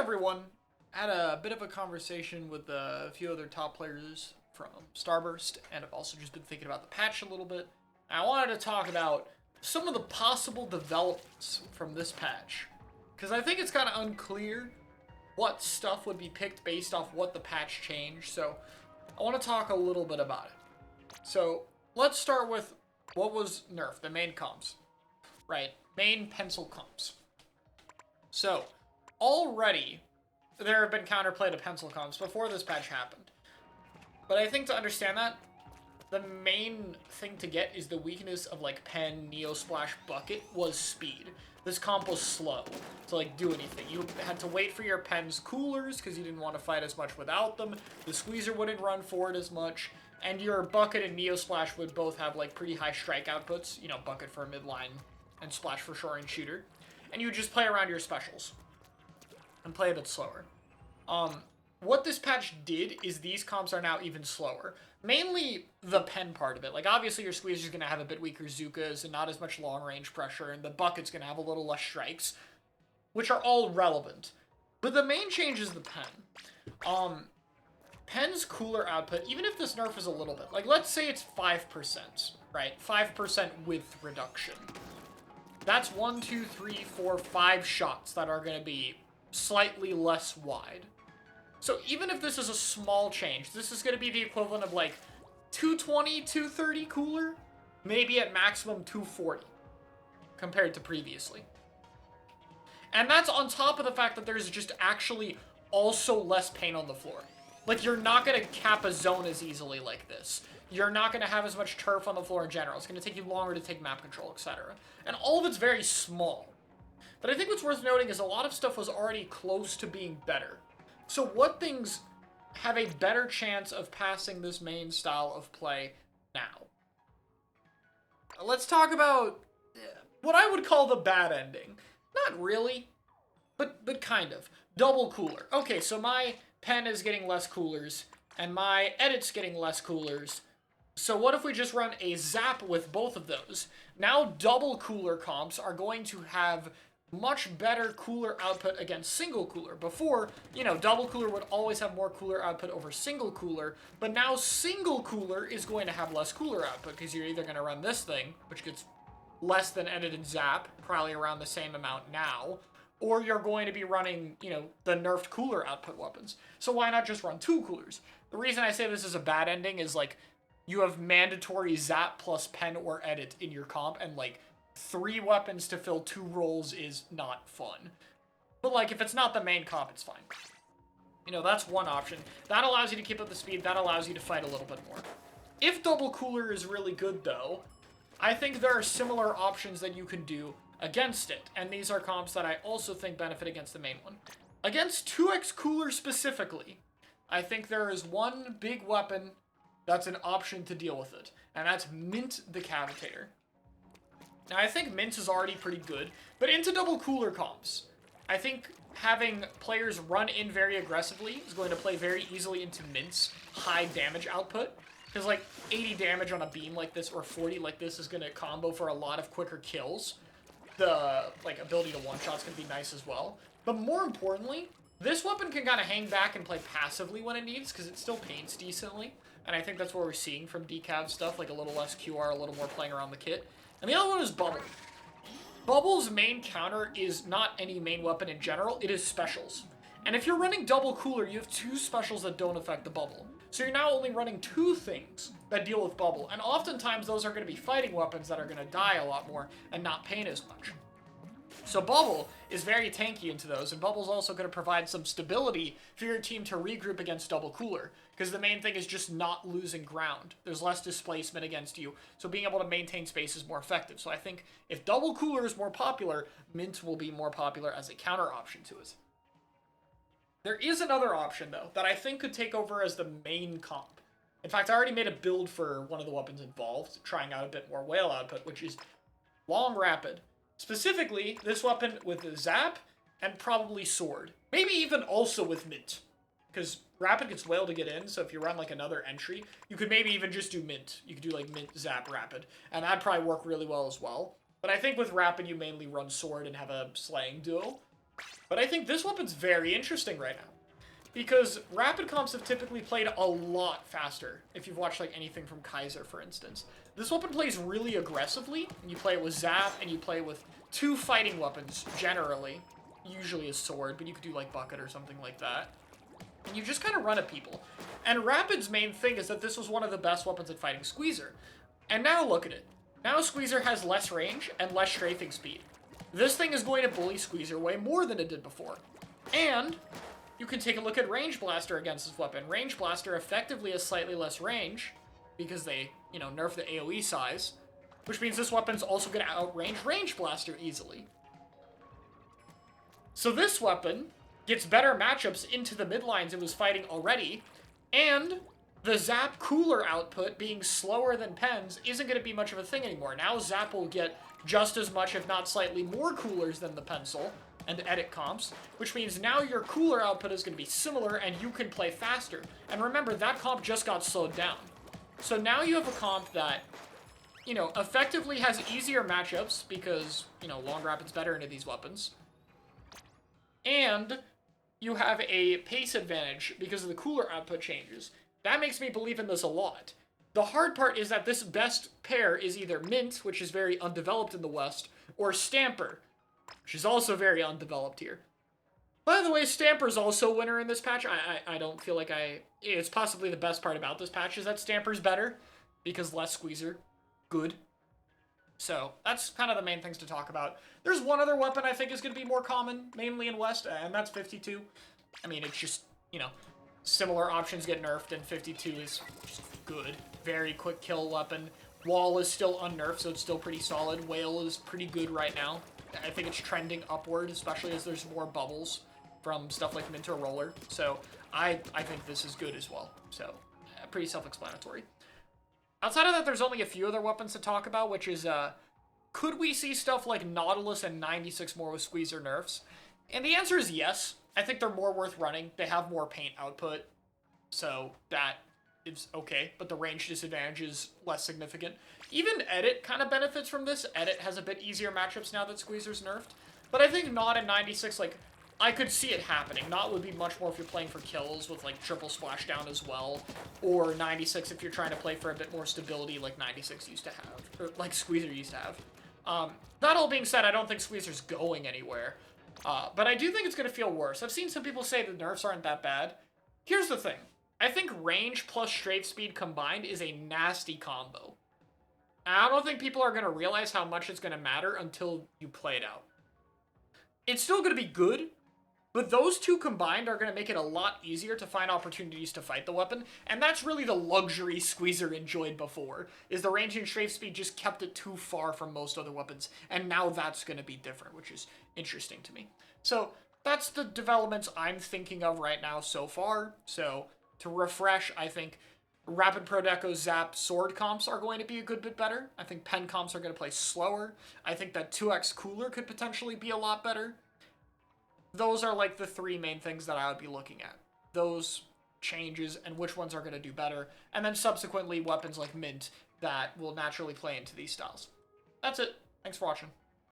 everyone. Had a bit of a conversation with a few other top players from Starburst, and I've also just been thinking about the patch a little bit. I wanted to talk about some of the possible developments from this patch, because I think it's kind of unclear what stuff would be picked based off what the patch changed, so I want to talk a little bit about it. So, let's start with what was nerfed, the main comps. Right, main pencil comps. So, already, there have been counterplay to pencil comps before this patch happened. But I think to understand that, the main thing to get is the weakness of, like, pen, Neo Splash, Bucket was speed. This comp was slow to, like, do anything. You had to wait for your pen's coolers, because you didn't want to fight as much without them. The squeezer wouldn't run forward as much. And your Bucket and Neo Splash would both have, like, pretty high strike outputs. You know, Bucket for midline and Splash for short-range shooter. And you would just play around your specials and play a bit slower. What this patch did is these comps are now even slower. Mainly the pen part of it. Like, obviously your squeezer's going to have a bit weaker Zukas and not as much long-range pressure, and the Bucket's going to have a little less strikes, which are all relevant. But the main change is the pen. Pen's cooler output, even if this nerf is a little bit, like, let's say it's 5%, right? 5% width reduction. That's 1, 2, 3, 4, 5 shots that are going to be slightly less wide. So even if this is a small change, this is going to be the equivalent of like 220, 230 cooler, maybe at maximum 240 compared to previously. And that's on top of the fact that there's just actually also less paint on the floor. Like, you're not going to cap a zone as easily like this. You're not going to have as much turf on the floor in general. It's going to take you longer to take map control, etc. And all of it's very small. But I think what's worth noting is a lot of stuff was already close to being better. So what things have a better chance of passing this main style of play now? Let's talk about what I would call the bad ending. Not really, but kind of. Double cooler. Okay, so my pen is getting less coolers, and my edit's getting less coolers. So what if we just run a zap with both of those? Now double cooler comps are going to have much better cooler output against single cooler. Before, you know, double cooler would always have more cooler output over single cooler, but now single cooler is going to have less cooler output, because you're either going to run this thing, which gets less than edited zap, probably around the same amount now, or you're going to be running, you know, the nerfed cooler output weapons. So why not just run 2 coolers? The reason I say this is a bad ending is, like, you have mandatory zap plus pen or edit in your comp, and, like, 3 weapons to fill 2 roles is not fun. But, like, if it's not the main comp, it's fine. You know, that's one option. That allows you to keep up the speed. That allows you to fight a little bit more. If double cooler is really good, though, I think there are similar options that you can do against it. And these are comps that I also think benefit against the main one. Against 2x cooler specifically, I think there is one big weapon that's an option to deal with it. And that's Mint the Cavitator. Now, I think Mint is already pretty good, but into double cooler comps, I think having players run in very aggressively is going to play very easily into Mint's high damage output, because, like, 80 damage on a beam like this, or 40 like this, is going to combo for a lot of quicker kills. The, like, ability to one-shot's going to be nice as well. But more importantly, this weapon can kind of hang back and play passively when it needs, because it still paints decently, and I think that's what we're seeing from decav stuff, like a little less QR, a little more playing around the kit. And the other one is Bubble. Bubble's main counter is not any main weapon in general, it is specials. And if you're running double cooler, you have 2 specials that don't affect the Bubble. So you're now only running 2 things that deal with Bubble. And oftentimes those are going to be fighting weapons that are going to die a lot more and not pain as much. So Bubble is very tanky into those, and Bubble's also going to provide some stability for your team to regroup against double cooler, because the main thing is just not losing ground. There's less displacement against you, so being able to maintain space is more effective. So I think if double cooler is more popular, Mint will be more popular as a counter option to it. There is another option, though, that I think could take over as the main comp. In fact, I already made a build for one of the weapons involved, trying out a bit more whale output, which is Long Rapid. Specifically, this weapon with Zap and probably Sword. Maybe even also with Mint. Because Rapid gets whale to get in, so if you run like another entry, you could maybe even just do Mint. You could do like Mint, Zap, Rapid. And that'd probably work really well as well. But I think with Rapid, you mainly run Sword and have a slaying duo. But I think this weapon's very interesting right now. Because rapid comps have typically played a lot faster, if you've watched like anything from Kaiser, for instance. This weapon plays really aggressively, and you play it with Zap, and you play with 2 fighting weapons, generally. Usually a sword, but you could do like Bucket or something like that. And you just kind of run at people. And Rapid's main thing is that this was one of the best weapons at fighting Squeezer. And now look at it. Now Squeezer has less range and less strafing speed. This thing is going to bully Squeezer way more than it did before. And you can take a look at Range Blaster against this weapon. Range Blaster effectively has slightly less range because they, you know, nerf the AoE size, which means this weapon's also going to outrange Range Blaster easily. So this weapon gets better matchups into the mid lines it was fighting already, and the Zap cooler output being slower than Pen's isn't going to be much of a thing anymore. Now Zap will get just as much, if not slightly more coolers than the Pencil and edit comps, which means now your cooler output is going to be similar and you can play faster. And remember, that comp just got slowed down. So now you have a comp that, you know, effectively has easier matchups because, you know, Long Rapid's better into these weapons. And you have a pace advantage because of the cooler output changes. That makes me believe in this a lot. The hard part is that this best pair is either Mint, which is very undeveloped in the West, or Stamper, which is also very undeveloped here. By the way, Stamper's also a winner in this patch. I don't feel like it's possibly the best part about this patch is that Stamper's better, because less Squeezer. Good. So, that's kind of the main things to talk about. There's one other weapon I think is going to be more common, mainly in West, and that's 52. I mean, it's just, you know, similar options get nerfed, and 52 is just good. Very quick kill weapon. Wall is still unnerfed, so it's still pretty solid. Whale is pretty good right now. I think it's trending upward, especially as there's more bubbles from stuff like Mint or Roller. So I think this is good as well. So pretty self-explanatory. Outside of that, there's only a few other weapons to talk about, which is, could we see stuff like Nautilus and 96 more with Squeezer nerfs? And the answer is yes. I think they're more worth running. They have more paint output, so that is okay, but the range disadvantage is less significant. Even Edit kind of benefits from this. Edit has a bit easier matchups now that Squeezer's nerfed, but I think Not and 96, like, I could see it happening. Not would be much more if you're playing for kills with, like, triple splashdown as well, or 96 if you're trying to play for a bit more stability like 96 used to have, or like Squeezer used to have. That all being said, I don't think Squeezer's going anywhere, but I do think it's going to feel worse. I've seen some people say the nerfs aren't that bad. Here's the thing. I think range plus strafe speed combined is a nasty combo. I don't think people are going to realize how much it's going to matter until you play it out. It's still going to be good, but those two combined are going to make it a lot easier to find opportunities to fight the weapon, and that's really the luxury Squeezer enjoyed before, is the range and strafe speed just kept it too far from most other weapons, and now that's going to be different, which is interesting to me. So, that's the developments I'm thinking of right now so far. So, to refresh, I think Rapid Pro Deco Zap Sword comps are going to be a good bit better. I think Pen comps are going to play slower. I think that 2x Cooler could potentially be a lot better. Those are like the 3 main things that I would be looking at. Those changes and which ones are going to do better. And then subsequently weapons like Mint that will naturally play into these styles. That's it. Thanks for watching.